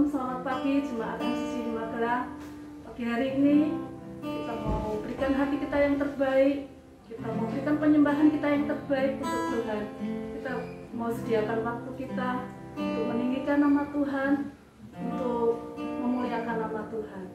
selamat pagi jemaat MCC di Magelang. Pagi hari ini kita mau berikan hati kita yang terbaik, kita mau berikan penyembahan kita yang terbaik untuk Tuhan. Kita mau sediakan waktu kita untuk meninggikan nama Tuhan, untuk memuliakan nama Tuhan.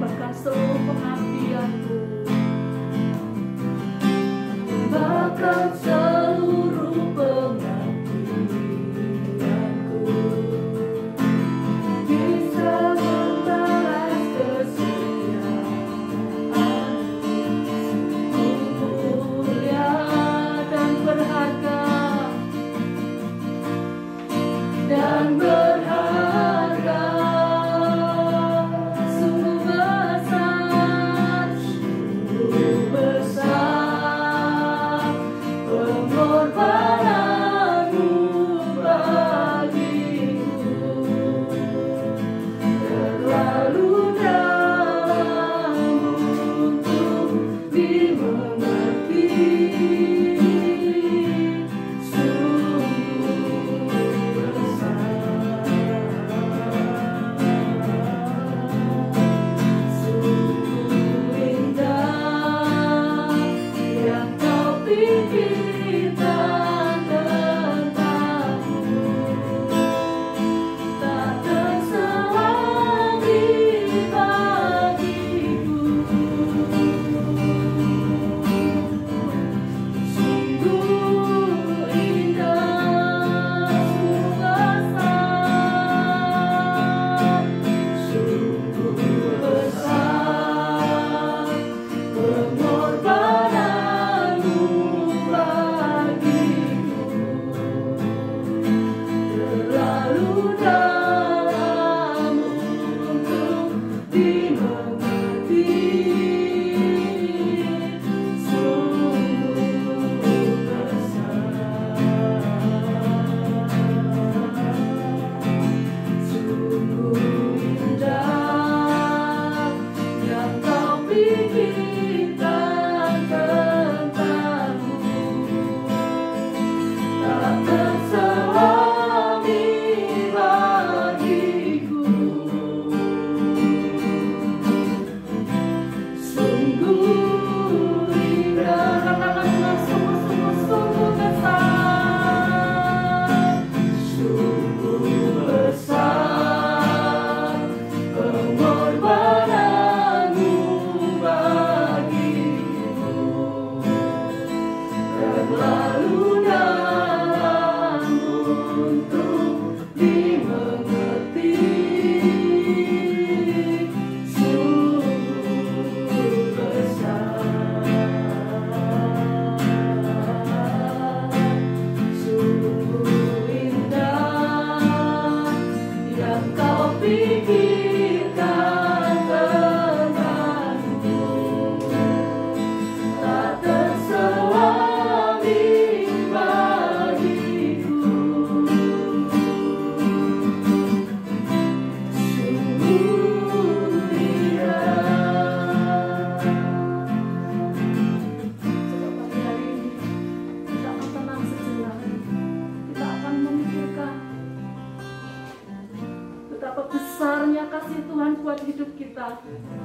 Bahkan seluruh pengabdianku, bahkan seluruh pengabdianku bisa membalas kesetiaanmu, mulia dan berharga dan berharga. Kita kita.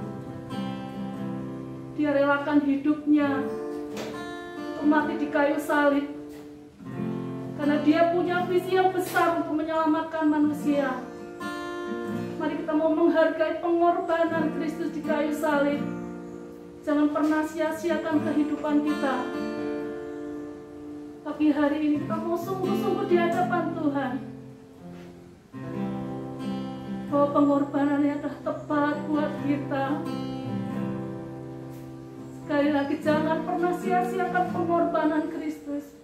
Dia relakan hidupnya untuk mati di kayu salib. Karena dia punya visi yang besar untuk menyelamatkan manusia. Mari kita mau menghargai pengorbanan Kristus di kayu salib. Jangan pernah sia-siakan kehidupan kita. Pagi hari ini kita mau sungguh-sungguh di hadapan Tuhan. Bahwa pengorbanannya adalah tepat buat kita. Sekali lagi, jangan pernah sia-siakan pengorbanan Kristus.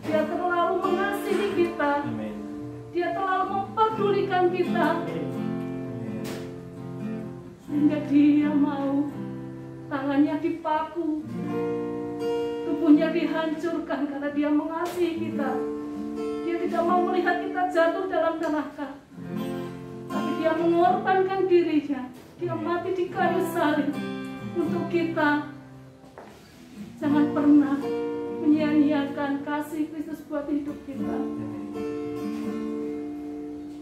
Dia terlalu mengasihi kita. Dia terlalu mempedulikan kita. Sehingga dia mau tangannya dipaku, tubuhnya dihancurkan karena dia mengasihi kita. Dia tidak mau melihat kita jatuh dalam neraka. Tapi dia mengorbankan dirinya. Dia mati di kayu salib untuk kita. Jangan pernah menyia-nyiakan kasih Kristus buat hidup kita.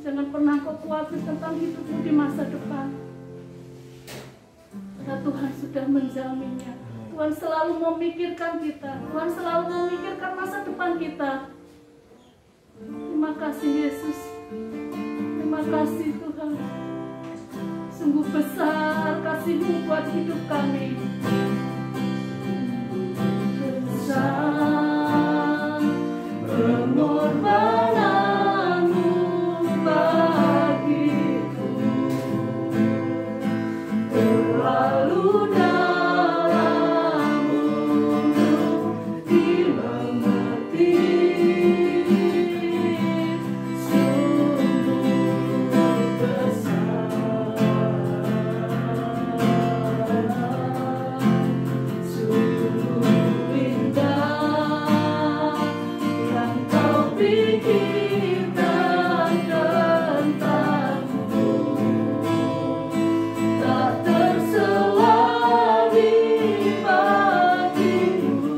Jangan pernah kau khawatir tentang hidupmu di masa depan. Karena Tuhan sudah menjaminnya. Tuhan selalu memikirkan kita. Tuhan selalu memikirkan masa depan kita. Terima kasih Yesus. Terima kasih Tuhan. Sungguh besar kasih-Mu buat hidup kami. Besar pengorbanan-Mu bagiku, terlalu dalam untuk dimengerti. Sungguh besar, sungguh indah yang Kau pikirkan tentangku. Tak terselami bagimu.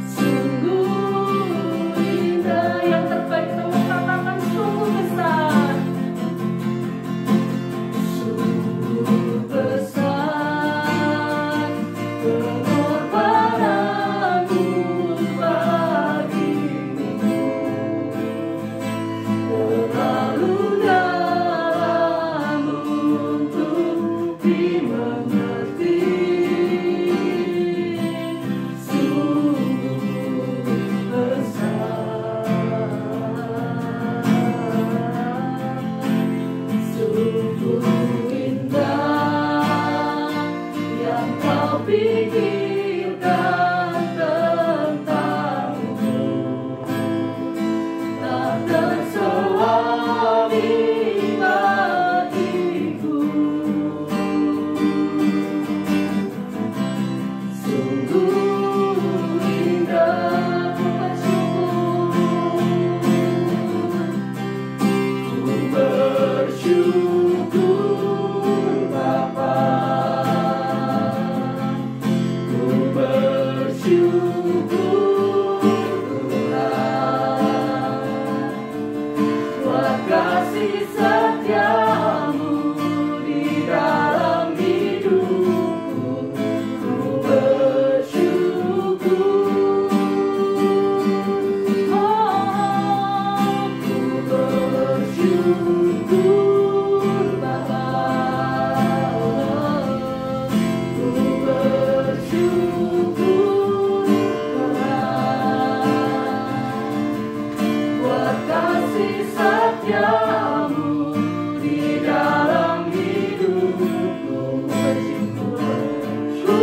Sungguh indah, yang terbaik kita mengatakan sungguh besar. Sungguh besar pengorbanan-Mu bagiku, terlalu dalam untuk dimengerti. Sungguh besar, sungguh indah yang Kau pikirkan tentangku. Tak terselami bagiku. Sungguh indah, ku bersyukur Bapa. Ku bersyukur Tuhan buat kasih setia-Mu di dalam hidupku. Ku bersyukur, oh, ku bersyukur Bapa. Ku bersyukur Tuhan buat kasih setia-Mu di dalam hidupku. Bersyukur, ku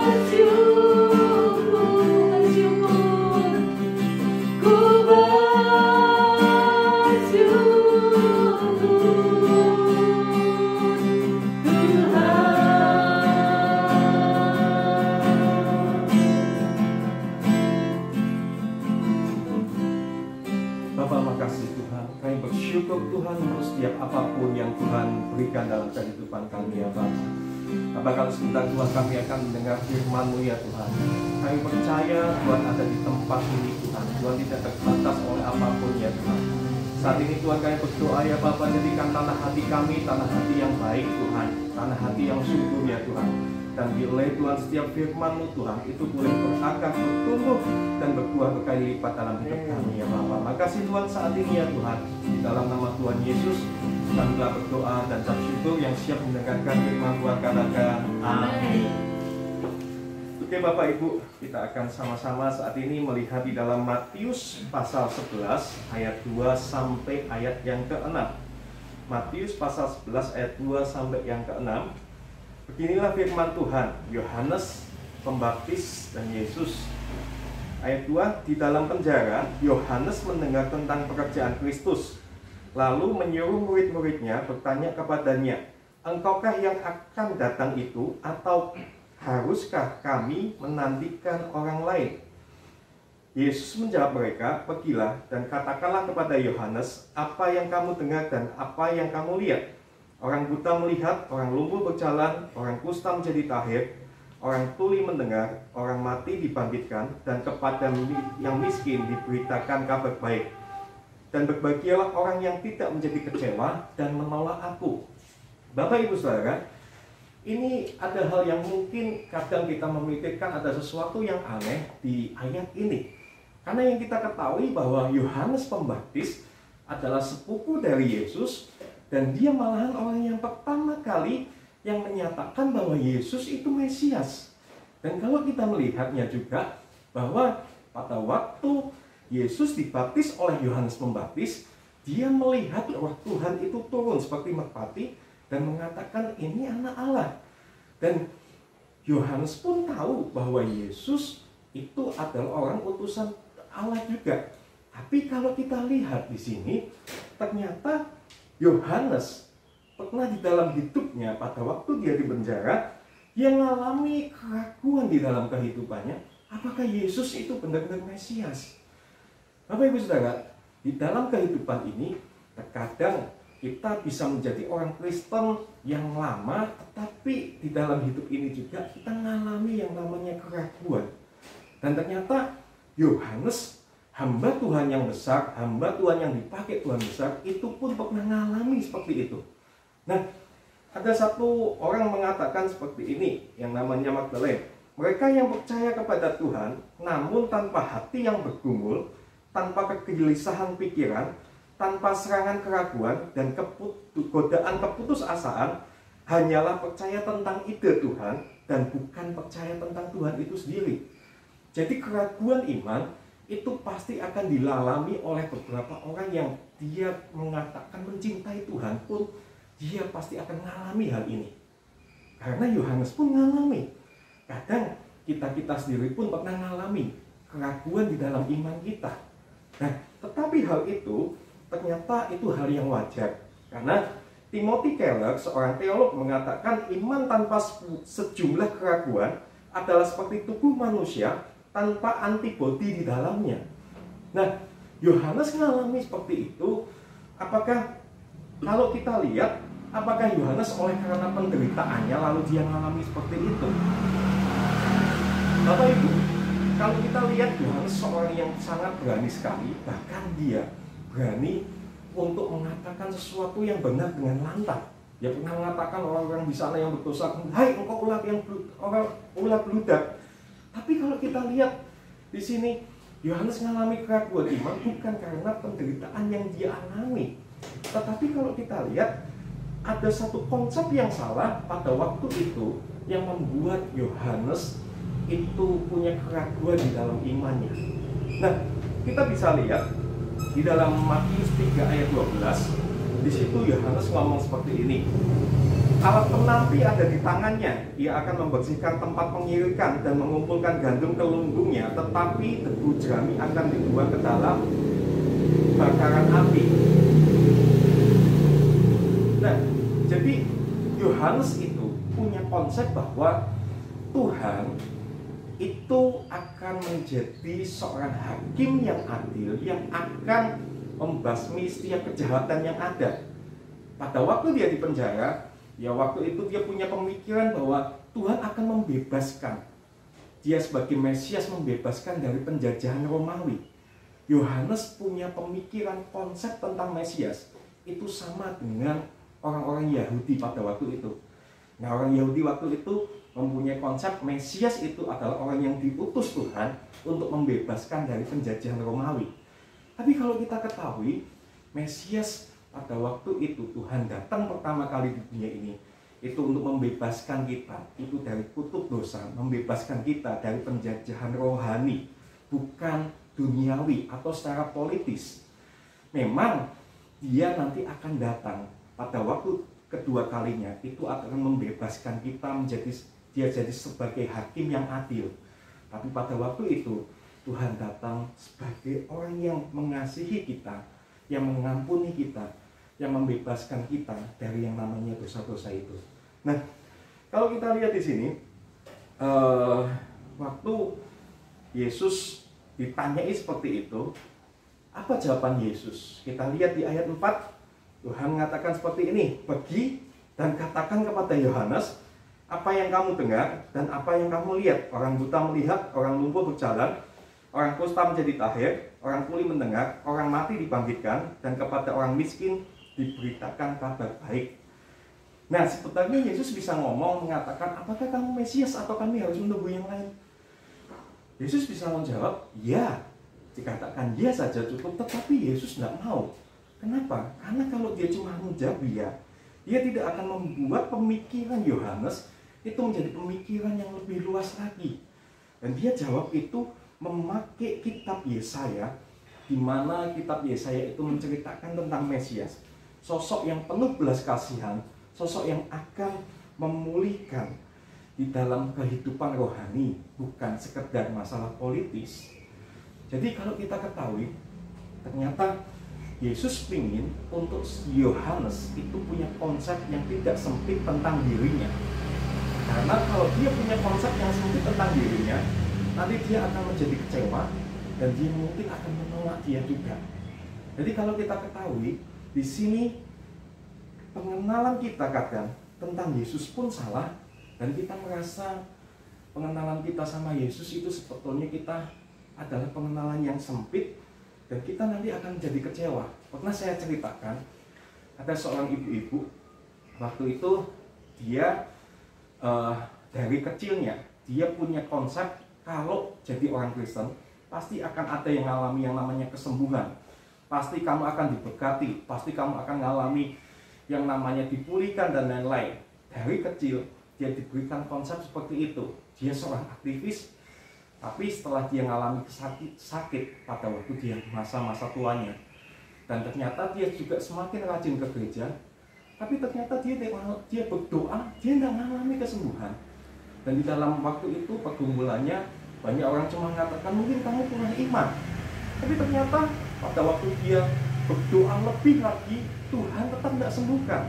bersyukur, bersyukur, ku Bapa, makasih Tuhan. Kami bersyukur Tuhan untuk setiap apapun yang Tuhan berikan dalam kehidupan kami ya Bapa. Bapa, kalau sebentar Tuhan kami akan mendengar firman-Mu ya Tuhan. Kami percaya Tuhan ada di tempat ini Tuhan. Tuhan tidak terbatas oleh apapun ya Tuhan. Saat ini Tuhan kami berdoa ya Bapa, jadikan tanah hati kami tanah hati yang baik Tuhan, tanah hati yang subur ya Tuhan. Dan oleh Tuhan setiap firman-Mu Tuhan itu boleh berakar, bertumbuh dan berbuah berkali lipat dalam hidup kami ya Bapa. Makasih Tuhan saat ini ya Tuhan, di dalam nama Tuhan Yesus kami telah berdoa dan ucap syukur yang siap mendengarkan firman Tuhan. Katakan amin. Oke Bapak Ibu, kita akan sama-sama saat ini melihat di dalam Matius pasal 11 ayat 2 sampai ayat yang ke-6. Matius pasal 11 ayat 2 sampai yang ke-6. Beginilah firman Tuhan, Yohanes Pembaptis dan Yesus. Ayat 2, di dalam penjara Yohanes mendengar tentang pekerjaan Kristus, lalu menyuruh murid-muridnya bertanya kepadanya, engkaukah yang akan datang itu, atau haruskah kami menantikan orang lain? Yesus menjawab mereka, pergilah dan katakanlah kepada Yohanes apa yang kamu dengar dan apa yang kamu lihat. Orang buta melihat, orang lumpuh berjalan, orang kusta menjadi tahir, orang tuli mendengar, orang mati dibangkitkan, dan kepada yang miskin diberitakan kabar baik. Dan berbahagialah orang yang tidak menjadi kecewa dan menolak aku. Bapak Ibu Saudara, ini ada hal yang mungkin kadang kita memikirkan ada sesuatu yang aneh di ayat ini. Karena yang kita ketahui bahwa Yohanes Pembaptis adalah sepupu dari Yesus, dan dia malahan orang yang pertama kali yang menyatakan bahwa Yesus itu Mesias. Dan kalau kita melihatnya juga bahwa pada waktu Yesus dibaptis oleh Yohanes Pembaptis, dia melihat Roh Tuhan itu turun seperti merpati dan mengatakan ini anak Allah. Dan Yohanes pun tahu bahwa Yesus itu adalah orang utusan Allah juga. Tapi kalau kita lihat di sini, ternyata Yohanes pernah di dalam hidupnya pada waktu dia di penjara, dia mengalami keraguan di dalam kehidupannya. Apakah Yesus itu benar-benar Mesias? Bapak Ibu Saudara, di dalam kehidupan ini terkadang kita bisa menjadi orang Kristen yang lama, tetapi di dalam hidup ini juga kita mengalami yang namanya keraguan. Dan ternyata Yohanes, hamba Tuhan yang besar, hamba Tuhan yang dipakai Tuhan besar, itu pun pernah mengalami seperti itu. Nah, ada satu orang mengatakan seperti ini, yang namanya Magdalene. Mereka yang percaya kepada Tuhan, namun tanpa hati yang bergumul, tanpa kegelisahan pikiran, tanpa serangan keraguan dan godaan keputusasaan, hanyalah percaya tentang ide Tuhan dan bukan percaya tentang Tuhan itu sendiri. Jadi keraguan iman itu pasti akan dilalami oleh beberapa orang yang dia mengatakan mencintai Tuhan pun, dia pasti akan mengalami hal ini. Karena Yohanes pun mengalami. Kadang kita sendiri pun pernah mengalami keraguan di dalam iman kita. Nah, tetapi hal itu ternyata itu hal yang wajar. Karena Timothy Keller, seorang teolog, mengatakan iman tanpa sejumlah keraguan adalah seperti tubuh manusia tanpa antibodi di dalamnya. Nah, Yohanes mengalami seperti itu. Apakah kalau kita lihat, apakah Yohanes oleh karena penderitaannya lalu dia mengalami seperti itu? Bapak Ibu, kalau kita lihat Yohanes seorang yang sangat berani sekali, bahkan dia berani untuk mengatakan sesuatu yang benar dengan lantang. Dia pernah mengatakan orang-orang di sana yang berdosa, hai engkau ulat bludak. Tapi kalau kita lihat di sini, Yohanes mengalami keraguan iman bukan karena penderitaan yang dia alami. Tetapi kalau kita lihat, ada satu konsep yang salah pada waktu itu yang membuat Yohanes itu punya keraguan di dalam imannya. Nah, kita bisa lihat di dalam Matius 3 ayat 12, di situ Yohanes ngomong seperti ini. Alat penampi ada di tangannya, ia akan membersihkan tempat pengirikan dan mengumpulkan gandum ke lumbungnya, tetapi debu jerami akan dibuang ke dalam bakaran api. Nah, jadi Yohanes itu punya konsep bahwa Tuhan itu akan menjadi seorang hakim yang adil, yang akan membasmi setiap kejahatan yang ada. Pada waktu dia di penjara, ya waktu itu dia punya pemikiran bahwa Tuhan akan membebaskan. Dia sebagai Mesias membebaskan dari penjajahan Romawi. Yohanes punya pemikiran konsep tentang Mesias itu sama dengan orang-orang Yahudi pada waktu itu. Nah, orang Yahudi waktu itu mempunyai konsep Mesias itu adalah orang yang diutus Tuhan untuk membebaskan dari penjajahan Romawi. Tapi kalau kita ketahui, Mesias pada waktu itu Tuhan datang pertama kali di dunia ini itu untuk membebaskan kita itu dari kutuk dosa, membebaskan kita dari penjajahan rohani, bukan duniawi atau secara politis. Memang dia nanti akan datang pada waktu kedua kalinya itu akan membebaskan kita dia jadi sebagai hakim yang adil. Tapi pada waktu itu Tuhan datang sebagai orang yang mengasihi kita, yang mengampuni kita, yang membebaskan kita dari yang namanya dosa-dosa itu. Nah, kalau kita lihat di sini, waktu Yesus ditanyai seperti itu, apa jawaban Yesus? Kita lihat di ayat 4, Tuhan mengatakan seperti ini, pergi dan katakan kepada Yohanes, apa yang kamu dengar dan apa yang kamu lihat. Orang buta melihat, orang lumpuh berjalan, orang kusta menjadi tahir, orang tuli mendengar, orang mati dibangkitkan, dan kepada orang miskin diberitakan kabar baik. Nah, sebetulnya Yesus bisa ngomong, mengatakan, apakah kamu Mesias atau kami harus menunggu yang lain? Yesus bisa menjawab, ya. Dikatakan ya saja cukup, tetapi Yesus tidak mau. Kenapa? Karena kalau dia cuma menjawab ya, dia tidak akan membuat pemikiran Yohanes itu menjadi pemikiran yang lebih luas lagi. Dan dia jawab itu memakai kitab Yesaya, di mana kitab Yesaya itu menceritakan tentang Mesias, sosok yang penuh belas kasihan, sosok yang akan memulihkan di dalam kehidupan rohani, bukan sekedar masalah politis. Jadi kalau kita ketahui, ternyata Yesus ingin untuk Yohanes itu punya konsep yang tidak sempit tentang dirinya. Karena kalau dia punya konsep yang sempit tentang dirinya, nanti dia akan menjadi kecewa dan dia mungkin akan menolak dia juga. Jadi kalau kita ketahui, di sini pengenalan kita kadang tentang Yesus pun salah, dan kita merasa pengenalan kita sama Yesus itu sebetulnya kita adalah pengenalan yang sempit, dan kita nanti akan menjadi kecewa. Pernah saya ceritakan, ada seorang ibu-ibu, waktu itu dia dari kecilnya dia punya konsep kalau jadi orang Kristen pasti akan ada yang mengalami yang namanya kesembuhan, pasti kamu akan diberkati, pasti kamu akan mengalami yang namanya dipulihkan dan lain-lain. Dari kecil dia diberikan konsep seperti itu. Dia seorang aktivis, tapi setelah dia mengalami sakit pada waktu dia masa-masa tuanya, dan ternyata dia juga semakin rajin ke gereja, tapi ternyata dia berdoa, dia tidak mengalami kesembuhan. Dan di dalam waktu itu pergumulannya, banyak orang cuma mengatakan mungkin kamu kurang iman. Tapi ternyata pada waktu dia berdoa lebih lagi, Tuhan tetap tidak sembuhkan.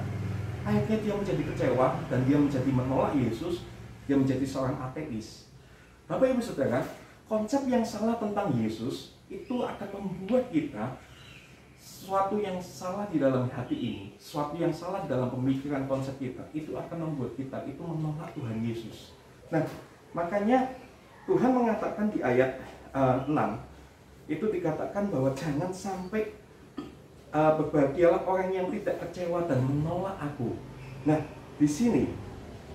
Akhirnya dia menjadi kecewa dan dia menjadi menolak Yesus. Dia menjadi seorang ateis. Bapak Ibu Saudara, konsep yang salah tentang Yesus itu akan membuat kita sesuatu yang salah di dalam hati ini, sesuatu yang salah dalam pemikiran konsep kita, itu akan membuat kita itu menolak Tuhan Yesus. Nah, makanya Tuhan mengatakan di ayat 6 itu dikatakan bahwa jangan sampai berbahagialah orang yang tidak kecewa dan menolak aku. Nah, di sini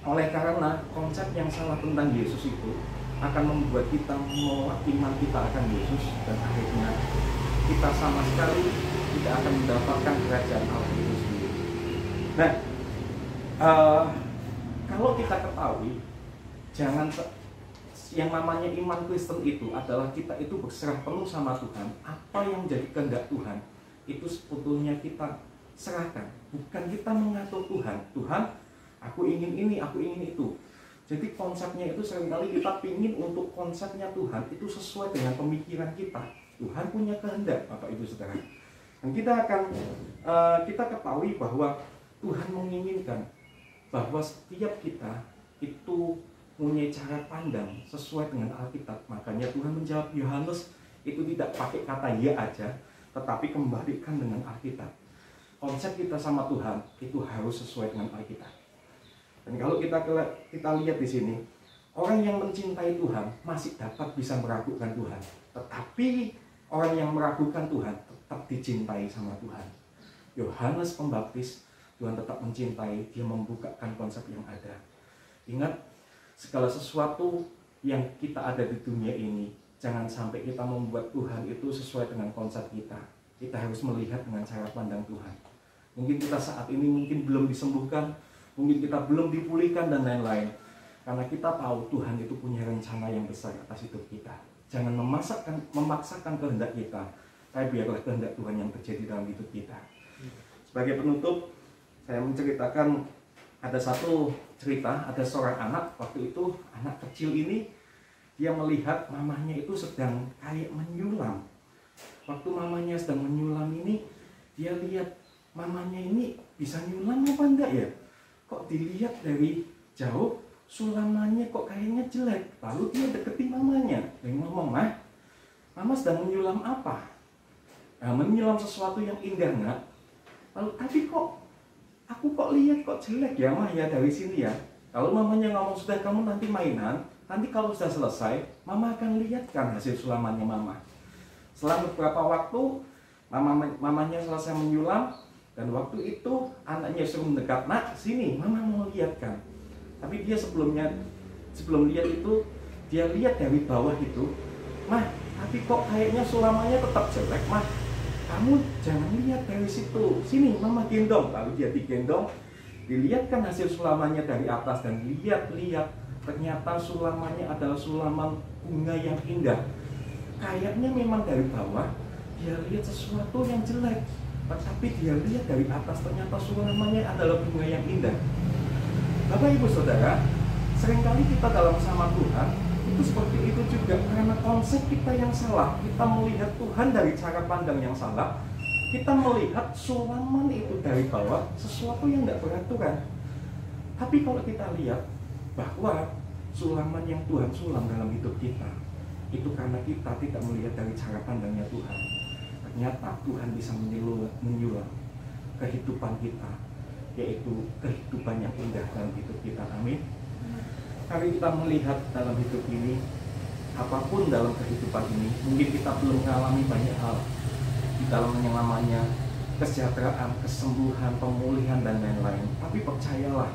oleh karena konsep yang salah tentang Yesus itu akan membuat kita menolak iman kita akan Yesus, dan akhirnya kita sama sekali tidak akan mendapatkan kerajaan Allah itu sendiri. Nah, kalau kita ketahui, jangan yang namanya iman Kristen itu adalah kita itu berserah penuh sama Tuhan. Apa yang menjadi kehendak Tuhan itu sebetulnya kita serahkan, bukan kita mengatur Tuhan. Tuhan, aku ingin ini, aku ingin itu. Jadi konsepnya itu seringkali kita pingin untuk konsepnya Tuhan itu sesuai dengan pemikiran kita. Tuhan punya kehendak, Bapak Ibu Saudara. Dan kita ketahui bahwa Tuhan menginginkan bahwa setiap kita itu punya cara pandang sesuai dengan Alkitab. Makanya Tuhan menjawab Yohanes itu tidak pakai kata ya aja, tetapi kembalikan dengan Alkitab. Konsep kita sama Tuhan itu harus sesuai dengan Alkitab. Dan kalau kita lihat di sini, orang yang mencintai Tuhan masih dapat bisa meragukan Tuhan. Tetapi orang yang meragukan Tuhan tetap dicintai sama Tuhan. Yohanes Pembaptis, Tuhan tetap mencintai, dia membukakan konsep yang ada. Ingat, segala sesuatu yang kita ada di dunia ini, jangan sampai kita membuat Tuhan itu sesuai dengan konsep kita. Kita harus melihat dengan cara pandang Tuhan. Mungkin kita saat ini mungkin belum disembuhkan, mungkin kita belum dipulihkan dan lain-lain. Karena kita tahu Tuhan itu punya rencana yang besar atas hidup kita. Jangan memaksakan kehendak kita, tapi biarlah kehendak Tuhan yang terjadi dalam hidup kita. Sebagai penutup, saya menceritakan ada satu cerita, ada seorang anak, waktu itu anak kecil ini, dia melihat mamahnya itu sedang kayak menyulam. Waktu mamahnya sedang menyulam ini, dia lihat mamahnya ini bisa nyulam apa enggak ya? Kok dilihat dari jauh, sulamannya kok kayaknya jelek. Lalu dia deketin mamanya dan ngomong, Mama sedang menyulam apa? Nah, menyulam sesuatu yang indah, nak. Lalu tapi aku kok lihat kok jelek ya, Mah ya, dari sini ya. Lalu mamanya ngomong, sudah kamu nanti mainan, nanti kalau sudah selesai, Mama akan lihatkan hasil sulamannya Mama. Setelah beberapa waktu, mamanya selesai menyulam, dan waktu itu anaknya suruh mendekat, nak sini, Mama mau lihatkan. Tapi dia sebelum lihat itu, dia lihat dari bawah itu, Mah, tapi kok kayaknya sulamannya tetap jelek, Mah. Kamu jangan lihat dari situ, sini Mama gendong. Lalu dia digendong, dilihatkan hasil sulamannya dari atas, dan lihat-lihat, ternyata sulamannya adalah sulaman bunga yang indah. Kayaknya memang dari bawah, dia lihat sesuatu yang jelek, tetapi dia lihat dari atas, ternyata sulamannya adalah bunga yang indah. Bapak Ibu Saudara, seringkali kita dalam sama Tuhan itu seperti itu juga, karena konsep kita yang salah. Kita melihat Tuhan dari cara pandang yang salah. Kita melihat sulaman itu dari bawah, sesuatu yang tidak beraturan. Tapi kalau kita lihat bahwa sulaman yang Tuhan sulam dalam hidup kita, itu karena kita tidak melihat dari cara pandangnya Tuhan. Ternyata Tuhan bisa menyulam kehidupan kita, yaitu kehidupan yang indah dalam hidup kita. Amin. Mari kita melihat dalam hidup ini, apapun dalam kehidupan ini, mungkin kita belum mengalami banyak hal di dalam yang namanya kesejahteraan, kesembuhan, pemulihan, dan lain-lain. Tapi percayalah,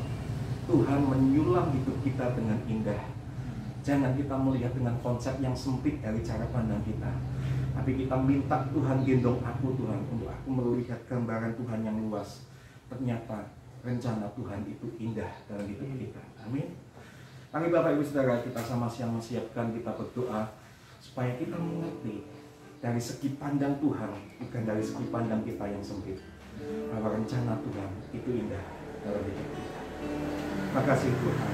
Tuhan menyulam hidup kita dengan indah. Jangan kita melihat dengan konsep yang sempit dari cara pandang kita, tapi kita minta Tuhan gendong aku, Tuhan, untuk aku melihat gambaran Tuhan yang luas. Ternyata rencana Tuhan itu indah dalam hidup kita. Amin. Mari Bapak Ibu Saudara, kita sama-sama siapkan, kita berdoa supaya kita mengerti dari segi pandang Tuhan, bukan dari segi pandang kita yang sempit, bahwa rencana Tuhan itu indah dalam hidup kita. Terima kasih Tuhan.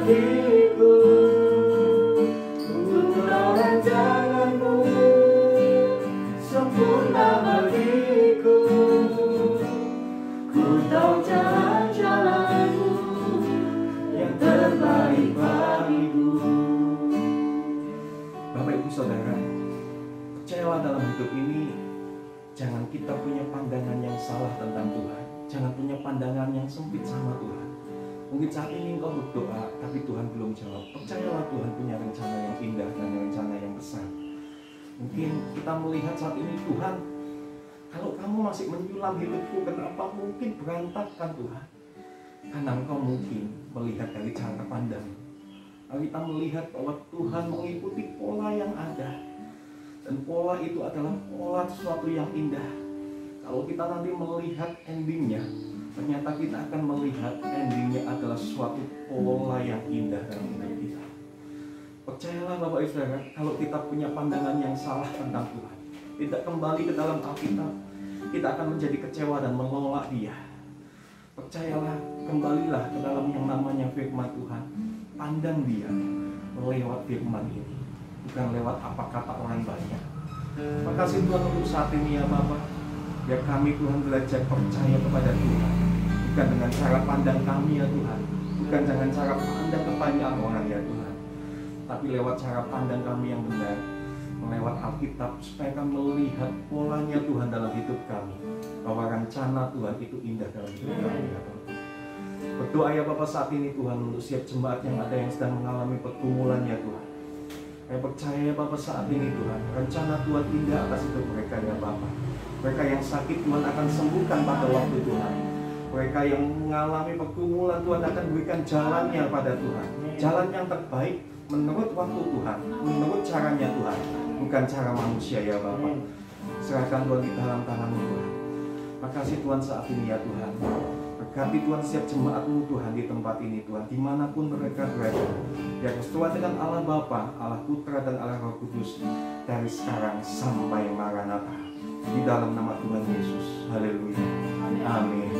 bagiku untuk rancanganmu, sempurna bagiku. Ku tahu jalan-jalanmu yang terbaik bagiku. Bapak Ibu Saudara, percayalah dalam hidup ini, jangan kita punya pandangan yang salah tentang Tuhan. Jangan punya pandangan yang sempit sama Tuhan. Mungkin saat ini engkau berdoa, tapi Tuhan belum jawab. Percayalah Tuhan punya rencana yang indah dan rencana yang besar. Mungkin kita melihat saat ini, Tuhan, kalau kamu masih menyulam hidupku, kenapa mungkin berantakan Tuhan? Karena engkau mungkin melihat dari cara pandang. Kita melihat bahwa Tuhan mengikuti pola yang ada. Dan pola itu adalah pola sesuatu yang indah. Kalau kita nanti melihat endingnya, ternyata kita akan melihat endingnya adalah suatu pola yang indah dalam hidup kita. Percayalah Bapak Ibu Saudara, kalau kita punya pandangan yang salah tentang Tuhan, tidak kembali ke dalam Alkitab, kita akan menjadi kecewa dan menolak Dia. Percayalah, kembalilah ke dalam yang namanya firman Tuhan. Pandang Dia lewat firman ini, bukan lewat apa kata orang banyak. Makasih Tuhan untuk saat ini ya Bapak. Biar kami Tuhan belajar percaya kepada Tuhan, bukan dengan cara pandang kami ya Tuhan, bukan dengan cara pandang kebanyakan orang ya Tuhan, tapi lewat cara pandang kami yang benar, melewat Alkitab, supaya kami melihat polanya Tuhan dalam hidup kami, bahwa rencana Tuhan itu indah dalam hidup kami ya Tuhan. Berdoa ya Bapak saat ini Tuhan untuk setiap jemaat yang ada yang sedang mengalami pergumulan ya Tuhan. Saya percaya ya Bapak saat ini Tuhan, rencana Tuhan indah atas hidup mereka ya Bapak. Mereka yang sakit Tuhan akan sembuhkan pada waktu Tuhan. Mereka yang mengalami pergumulan Tuhan akan berikan jalannya pada Tuhan. Jalan yang terbaik menurut waktu Tuhan, menurut caranya Tuhan, bukan cara manusia ya Bapak. Serahkan Tuhan di dalam tangan-Mu Tuhan. Makasih Tuhan saat ini ya Tuhan. Berkati Tuhan setiap jemaat-Mu Tuhan di tempat ini Tuhan, dimanapun mereka berada. Biar Tuhan dengan Allah Bapa, Allah Putra dan Allah Roh Kudus dari sekarang sampai Maranatha. Di dalam nama Tuhan Yesus. Haleluya. Amin.